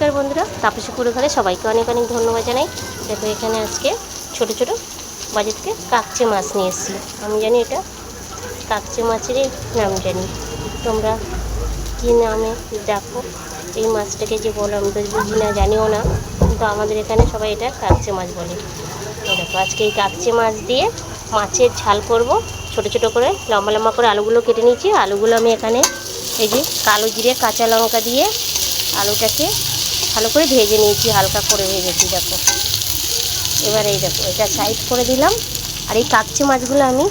নমস্কার বন্ধুরা, তাপসী পুরো ঘরে সবাইকে অনেক অনেক ধন্যবাদ জানাই। দেখো এখানে আজকে ছোট ছোট বাজার থেকে কাকচে মাছ নিয়ে এসেছি। আমি জানি এটা কাকচে মাছেরই নাম জানি, তোমরা কী নামে দেখো। এই মাছটাকে যে বলো আমি তো বুঝি না, জানিও না, কিন্তু আমাদের এখানে সবাই এটা কাকচে মাছ বলে। দেখো আজকে এই কাকচে মাছ দিয়ে মাছের ঝাল করব। ছোট ছোট করে লম্বা লম্বা করে আলুগুলো কেটে নিয়েছি। আলুগুলো আমি এখানে এই যে কালো জিরে কাঁচা লঙ্কা দিয়ে আলুটাকে ভালো করে ভেজে নিয়েছি, হালকা করে ভেজেছি। দেখো এবার এই দেখো এটা সাইড করে দিলাম। আর এই কাকচে মাছগুলো আমি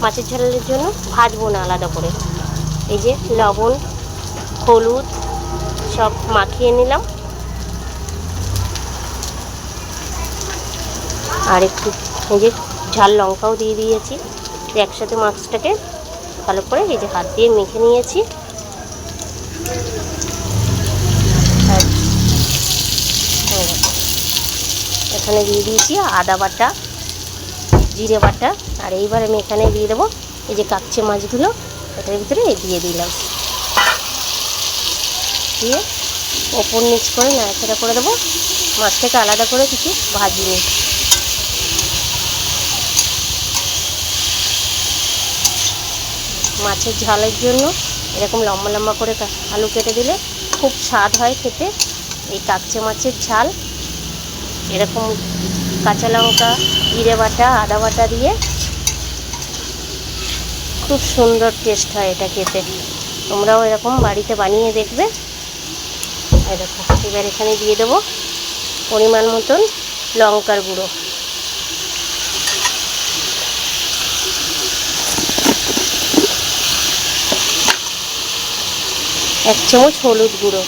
মাছের ঝালের জন্য ভাজবো না আলাদা করে। এই যে লবণ হলুদ সব মাখিয়ে নিলাম, আর একটু এই যে ঝাল লঙ্কাও দিয়ে দিয়েছি। একসাথে মাছটাকে ভালো করে এই যে হাত দিয়ে মেখে নিয়েছি। আর এখানে দিয়ে দিয়েছি আদা বাটা জিরে বাটা। আর এইবার আমি এখানে দিয়ে দেবো এই যে কাকচে মাছগুলো, এটার ভিতরে দিয়ে দিলাম, দিয়ে ওপর নিচ করে নাড়াচাড়া করে দেবো। মাছটাকে আলাদা করে কিছু ভাজিনি। মাছের ঝালের জন্য এরকম লম্বা লম্বা করে আলু কেটে দিলে খুব স্বাদ হয় খেতে। এই কাকচে মাছের ঝাল এরকম কাঁচা লঙ্কা জিরে বাটা আদা বাটা দিয়ে খুব সুন্দর টেস্ট হয় এটা খেতে। তোমরাও এরকম বাড়িতে বানিয়ে দেখবে। এরকম এবার এখানে দিয়ে দেবো পরিমাণ মতন লঙ্কার গুঁড়ো, এক চামচ হলুদ গুঁড়ো,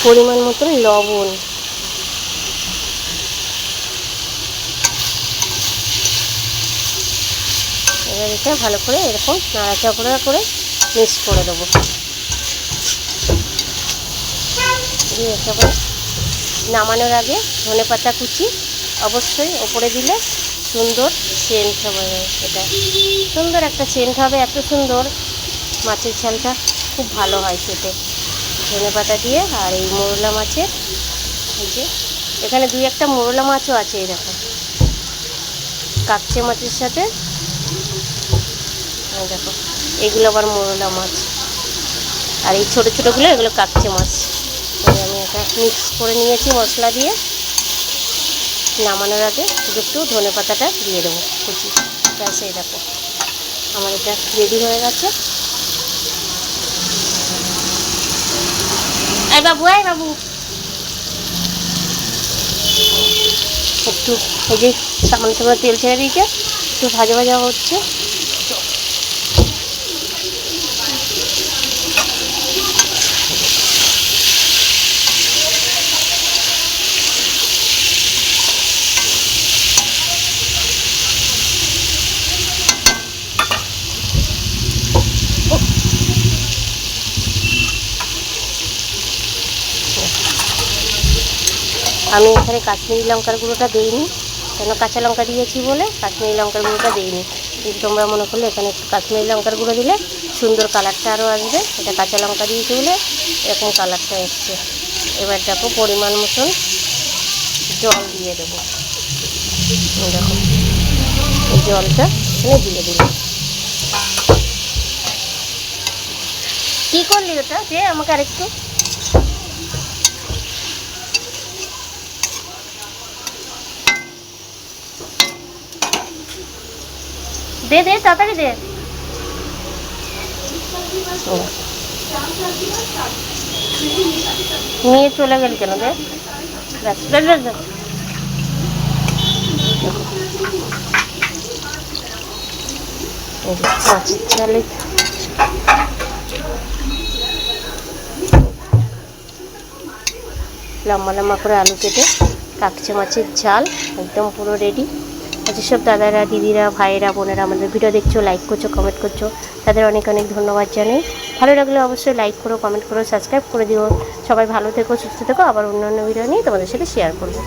পরিমাণ মতন লবণ, এবার এটা ভালো করে এরকম নাড়াচাড়া করে মিক্স করে দেবো। দিয়ে একেবারে নামানোর আগে ধনেপাতা কুচি অবশ্যই ওপরে দিলে সুন্দর সেন্ট হবে। এটা সুন্দর একটা সেন্ট হবে, এত সুন্দর মাছের ঝালটা খুব ভালো হয় খেতে ধনেপাতা দিয়ে। আর এই মোরলা মাছের এই যে এখানে দুই একটা মোরলা মাছও আছে, এই দেখো কাকচে মাছের সাথে। দেখো এগুলো আবার মোরলা মাছ, আর এই ছোটো ছোটোগুলো এগুলো কাকচে মাছ। আমি এটা মিক্স করে নিয়েছি মশলা দিয়ে। নামানোর আগে একটু ধনে পাতাটা দিয়ে দেবো কুচি। ব্যাস এই দেখো আমার এটা রেডি হয়ে গেছে। এই বাবু একটু এই যে সামান্য সামান্য তেল ছেড়ে দিয়েছে, একটু ভাজা ভাজা হচ্ছে। আমি এখানে কাশ্মীরি লঙ্কার গুঁড়োটা দিইনি, কেন কাঁচা লঙ্কা দিয়েছি বলে কাশ্মীরি লঙ্কার গুঁড়োটা দিইনি। কিন্তু তোমরা মনে করলে এখানে একটু কাশ্মীরি লঙ্কার গুঁড়ো দিলে সুন্দর কালারটা আরও আসবে। এটা কাঁচা লঙ্কা দিয়েছি বলে এরকম কালারটা এসছে। এবার দেখো পরিমাণ মতন জল দিয়ে দেবো। দেখো এই জলটা এখানে দিয়ে দিলাম। কী করলি ওটা যে আমাকে আরেকটু দে দে তাড়াতাড়ি দে। নিয়ে চলে গেল কেন? দে ব্যাস ব্যাস ব্যাস ব্যাস। মাছের ঝালে লম্বা লম্বা করে আলু কেটে কাকচে মাছের ঝাল একদম পুরো রেডি। যেসব দাদারা দিদিরা ভাইয়েরা বোনেরা আমাদের ভিডিও দেখছো, লাইক করছো কমেন্ট করছো, তাদের অনেক অনেক ধন্যবাদ জানাই। ভালো লাগলে অবশ্যই লাইক করো কমেন্ট করো সাবস্ক্রাইব করে দিও। সবাই ভালো থেকো সুস্থ থেকো। আবার অন্যান্য ভিডিও নিয়ে তোমাদের সাথে শেয়ার করবো।